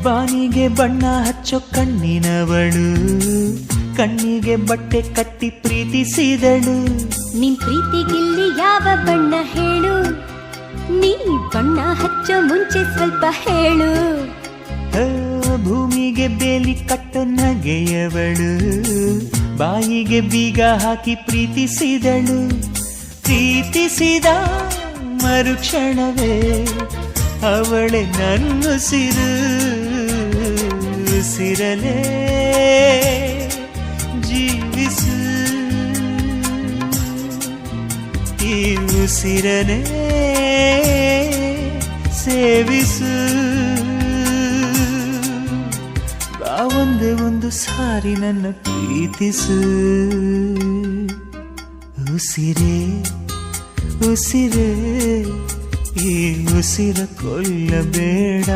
ಬಾನಿಗೆ ಬಣ್ಣ ಹಚ್ಚೋ ಕಣ್ಣಿನವಳು, ಕಣ್ಣಿಗೆ ಬಟ್ಟೆ ಕಟ್ಟಿ ಪ್ರೀತಿಸಿದಳು. ನಿನ್ ಪ್ರೀತಿಗಿಲ್ಲಿ ಯಾವ ಬಣ್ಣ ಹೇಳು, ನೀ ಬಣ್ಣ ಹಚ್ಚೋ ಮುಂಚೆ ಸ್ವಲ್ಪ ಹೇಳು. ಭೂಮಿಗೆ ಬೇಲಿ ಕಟ್ಟೋ ನಗೆಯವಳು, ಬಾಯಿಗೆ ಬೀಗ ಹಾಕಿ ಪ್ರೀತಿಸಿದಳು. ಪ್ರೀತಿಸಿದ ಮರುಕ್ಷಣವೇ ಅವಳೆ ನನ್ನುಸಿರು, ಉಸಿರಲೇ ಜೀವಿಸು, ಈ ಉಸಿರನೇ ಸೇವಿಸು. ಬಾ ಒಂದೇ ಒಂದು ಸಾರಿ ನನ್ನ ಪ್ರೀತಿಸು. ಉಸಿರೇ ಉಸಿರೇ ಈ ಉಸಿರ ಕೊಲ್ಲಬೇಡ.